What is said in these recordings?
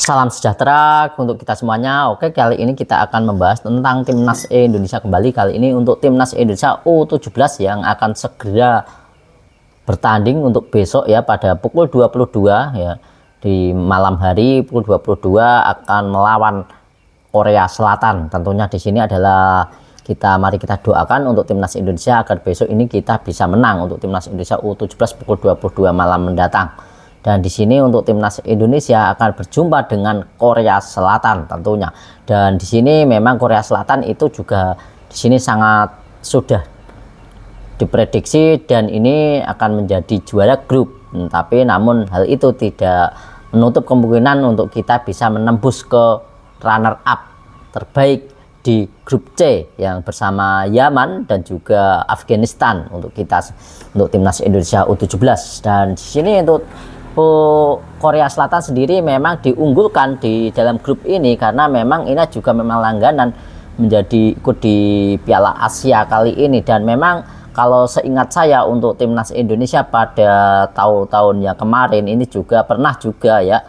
Salam sejahtera untuk kita semuanya. Oke, kali ini kita akan membahas tentang Timnas Indonesia kembali. Kali ini untuk Timnas Indonesia U17 yang akan segera bertanding untuk besok ya, pada pukul 22 ya, di malam hari pukul 22 akan melawan Korea Selatan. Tentunya di sini adalah mari kita doakan untuk Timnas Indonesia agar besok ini kita bisa menang untuk Timnas Indonesia U17 pukul 22 malam mendatang. Dan di sini untuk Timnas Indonesia akan berjumpa dengan Korea Selatan tentunya. Dan di sini memang Korea Selatan itu juga di sini sangat sudah diprediksi dan ini akan menjadi juara grup. Tapi namun hal itu tidak menutup kemungkinan untuk kita bisa menembus ke runner up terbaik di grup C yang bersama Yaman dan juga Afghanistan untuk Timnas Indonesia U17. Dan di sini untuk Korea Selatan sendiri memang diunggulkan di dalam grup ini karena memang ini juga memang langganan menjadi ikut di Piala Asia kali ini. Dan memang kalau seingat saya untuk Timnas Indonesia pada tahun-tahun yang kemarin ini juga pernah juga ya,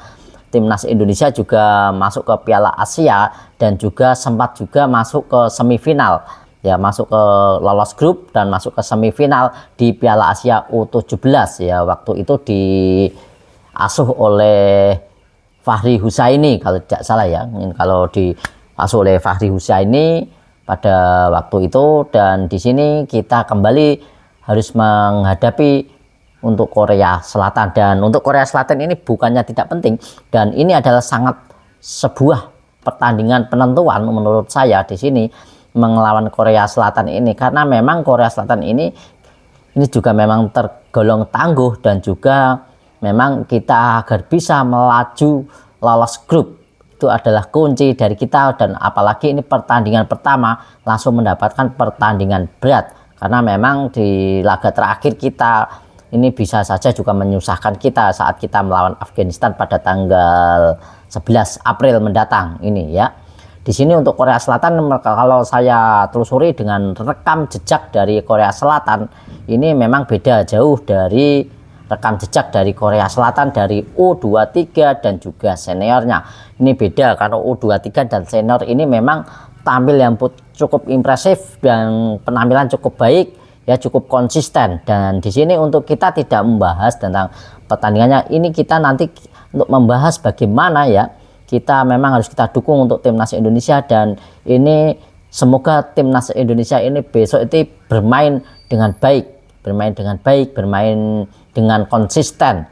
Timnas Indonesia juga masuk ke Piala Asia dan juga sempat juga masuk ke semifinal ya, masuk ke lolos grup dan masuk ke semifinal di Piala Asia U17 ya. Waktu itu diasuh oleh Fahri Husaini kalau tidak salah ya, kalau diasuh oleh Fahri Husaini pada waktu itu. Dan di sini kita kembali harus menghadapi untuk Korea Selatan. Dan untuk Korea Selatan ini bukannya tidak penting, dan ini adalah sangat sebuah pertandingan penentuan menurut saya di sini melawan Korea Selatan ini, karena memang Korea Selatan ini juga memang tergolong tangguh dan juga memang kita agar bisa melaju lolos grup itu adalah kunci dari kita. Dan apalagi ini pertandingan pertama langsung mendapatkan pertandingan berat, karena memang di laga terakhir kita ini bisa saja juga menyusahkan kita saat kita melawan Afghanistan pada tanggal 11 April mendatang ini ya. Di sini untuk Korea Selatan, kalau saya telusuri dengan rekam jejak dari Korea Selatan, ini memang beda jauh dari rekam jejak dari Korea Selatan dari U23 dan juga seniornya. Ini beda karena U23 dan senior ini memang tampil yang cukup impresif dan penampilan cukup baik ya, cukup konsisten. Dan di sini untuk kita tidak membahas tentang pertandingannya, ini kita nanti untuk membahas bagaimana ya kita memang harus kita dukung untuk Timnas Indonesia. Dan ini semoga Timnas Indonesia ini besok itu bermain dengan baik, bermain dengan konsisten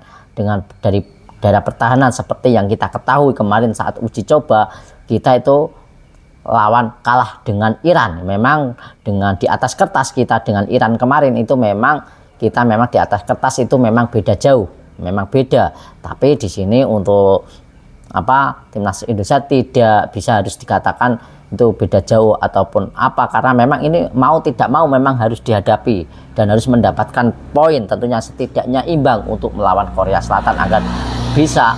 dari daerah pertahanan seperti yang kita ketahui kemarin saat uji coba kita itu kalah dengan Iran. Memang dengan di atas kertas kita dengan Iran kemarin itu memang kita memang di atas kertas itu memang beda jauh, memang beda. Tapi di sini untuk Timnas Indonesia tidak bisa harus dikatakan itu beda jauh ataupun apa, karena memang ini mau tidak mau memang harus dihadapi dan harus mendapatkan poin, tentunya setidaknya imbang untuk melawan Korea Selatan agar bisa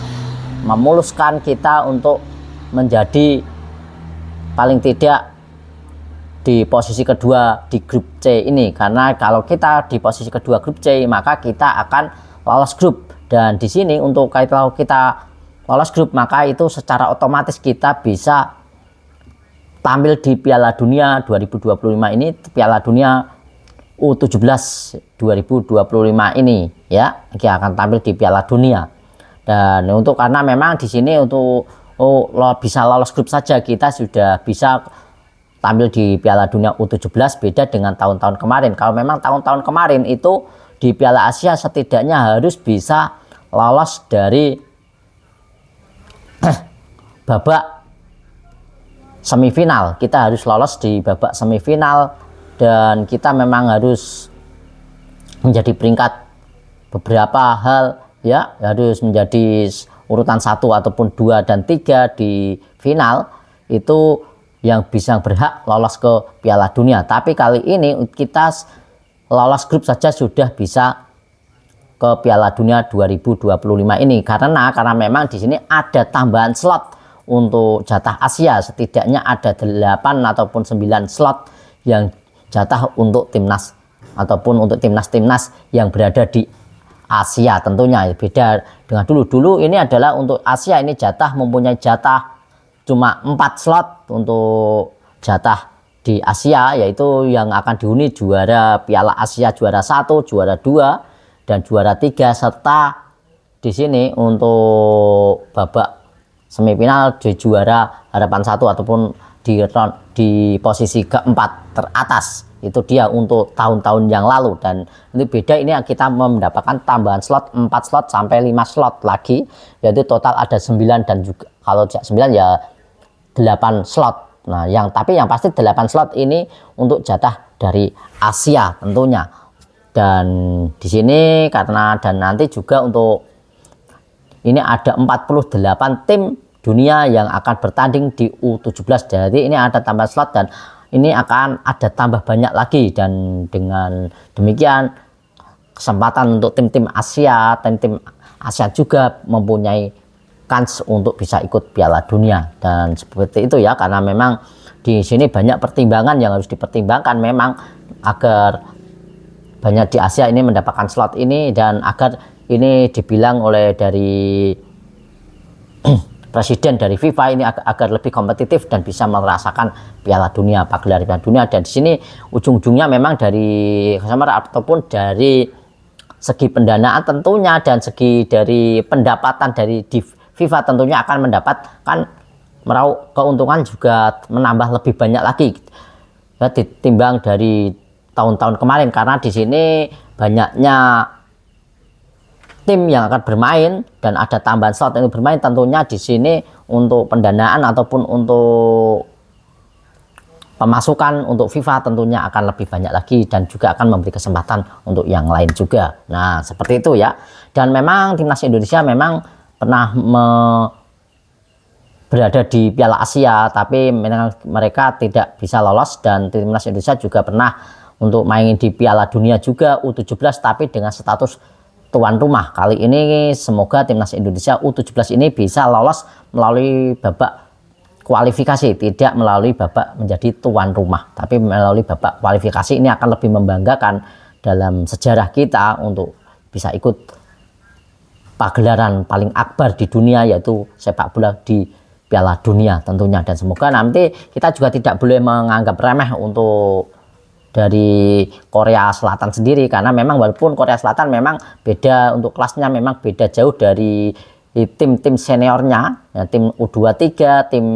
memuluskan kita untuk menjadi paling tidak di posisi kedua di grup C ini. Karena kalau kita di posisi kedua grup C maka kita akan lolos grup. Dan di sini untuk kalau kita lolos grup maka itu secara otomatis kita bisa tampil di Piala Dunia 2025 ini, Piala Dunia U17 2025 ini ya, kita akan tampil di Piala Dunia. Dan untuk karena memang di sini untuk bisa lolos grup saja kita sudah bisa tampil di Piala Dunia U17, beda dengan tahun-tahun kemarin. Kalau memang tahun-tahun kemarin itu di Piala Asia setidaknya harus bisa lolos dari babak semifinal. Kita harus lolos di babak semifinal dan kita memang harus menjadi peringkat beberapa hal ya, harus menjadi urutan 1 ataupun 2 dan 3 di final itu yang bisa berhak lolos ke Piala Dunia. Tapi kali ini kita lolos grup saja sudah bisa ke Piala Dunia 2025 ini karena memang di sini ada tambahan slot untuk jatah Asia, setidaknya ada 8 ataupun 9 slot yang jatah untuk timnas ataupun untuk timnas-timnas yang berada di Asia tentunya beda dengan dulu ini adalah untuk Asia ini mempunyai jatah cuma 4 slot untuk jatah di Asia, yaitu yang akan dihuni juara Piala Asia juara 1, juara 2 dan juara 3, serta di sini untuk babak semifinal di juara harapan 1 ataupun di posisi keempat teratas. Itu dia untuk tahun-tahun yang lalu, dan ini beda, ini kita mendapatkan tambahan slot 4 slot sampai 5 slot lagi, yaitu total ada 9 dan juga kalau 9 ya 8 slot. Nah, tapi yang pasti 8 slot ini untuk jatah dari Asia tentunya. Dan di sini karena dan nanti juga untuk ini ada 48 tim dunia yang akan bertanding di U17. Jadi ini ada tambah slot dan ini akan ada tambah banyak lagi, dan dengan demikian kesempatan untuk tim-tim Asia, tim-tim Asia juga mempunyai kans untuk bisa ikut Piala Dunia. Dan seperti itu ya, karena memang di sini banyak pertimbangan yang harus dipertimbangkan memang agar banyak di Asia ini mendapatkan slot ini, dan agar ini dibilang oleh dari presiden dari FIFA ini agar lebih kompetitif dan bisa merasakan Piala Dunia, pagelaran Piala Dunia. Dan di sini ujung-ujungnya memang dari customer ataupun dari segi pendanaan tentunya, dan segi dari pendapatan dari di FIFA tentunya akan mendapatkan meraup keuntungan juga menambah lebih banyak lagi ya, ditimbang dari tahun-tahun kemarin, karena di sini banyaknya tim yang akan bermain dan ada tambahan slot yang bermain. Tentunya di sini untuk pendanaan ataupun untuk pemasukan untuk FIFA tentunya akan lebih banyak lagi, dan juga akan memberi kesempatan untuk yang lain juga. Nah, seperti itu ya. Dan memang timnas Indonesia memang pernah berada di Piala Asia, tapi mereka tidak bisa lolos, dan timnas Indonesia juga pernah untuk main di Piala Dunia juga U17, tapi dengan status tuan rumah. Kali ini semoga timnas Indonesia U17 ini bisa lolos melalui babak kualifikasi, tidak melalui babak menjadi tuan rumah, tapi melalui babak kualifikasi. Ini akan lebih membanggakan dalam sejarah kita untuk bisa ikut pagelaran paling akbar di dunia, yaitu sepak bola di Piala Dunia tentunya. Dan semoga nanti kita juga tidak boleh menganggap remeh untuk dari Korea Selatan sendiri, karena memang walaupun Korea Selatan memang beda untuk kelasnya, memang beda jauh dari tim-tim seniornya ya, tim U23, tim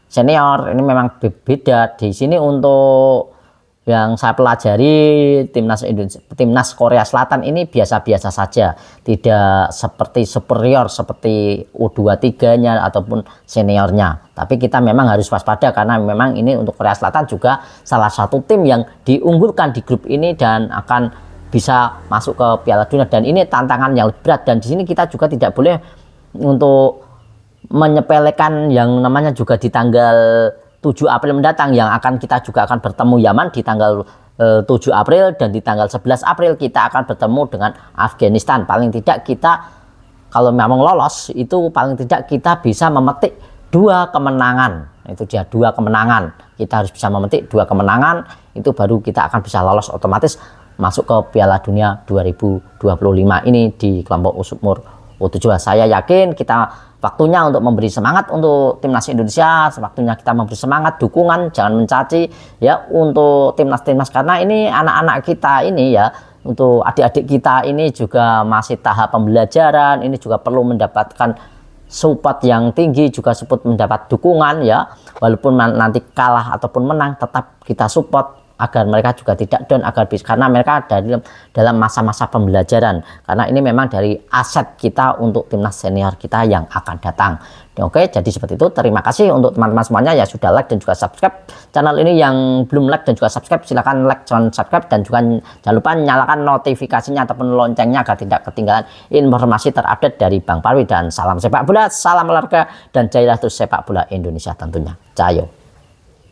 senior ini memang beda. Di sini untuk yang saya pelajari timnas Korea Selatan ini biasa-biasa saja, tidak seperti superior seperti U23-nya ataupun seniornya. Tapi kita memang harus waspada, karena memang ini untuk Korea Selatan juga salah satu tim yang diunggulkan di grup ini dan akan bisa masuk ke Piala Dunia, dan ini tantangan yang lebih berat. Dan di sini kita juga tidak boleh untuk menyepelekan yang namanya juga di tanggal 7 April mendatang yang akan kita juga akan bertemu Yaman di tanggal 7 April, dan di tanggal 11 April kita akan bertemu dengan Afghanistan. Paling tidak kita kalau memang lolos itu paling tidak kita bisa memetik 2 kemenangan. Itu dia 2 kemenangan. Kita harus bisa memetik 2 kemenangan, itu baru kita akan bisa lolos otomatis masuk ke Piala Dunia 2025 ini di kelompok umur U17. Saya yakin kita waktunya untuk memberi semangat untuk timnas Indonesia, waktunya kita memberi semangat, dukungan, jangan mencaci ya untuk timnas-timnas, karena ini anak-anak kita ini ya, untuk adik-adik kita ini juga masih tahap pembelajaran, ini juga perlu mendapatkan support yang tinggi, juga support mendapat dukungan ya, walaupun nanti kalah ataupun menang tetap kita support agar mereka juga tidak down, agar bisa, karena mereka dalam masa-masa pembelajaran, karena ini memang dari aset kita untuk timnas senior kita yang akan datang. Oke, jadi seperti itu. Terima kasih untuk teman-teman semuanya ya sudah like dan juga subscribe channel ini. Yang belum like dan juga subscribe silahkan like dan subscribe, dan juga jangan lupa nyalakan notifikasinya ataupun loncengnya agar tidak ketinggalan informasi terupdate dari Bang Parwi. Dan salam sepak bola, salam olahraga, dan jailah terus sepak bola Indonesia tentunya. Cayo.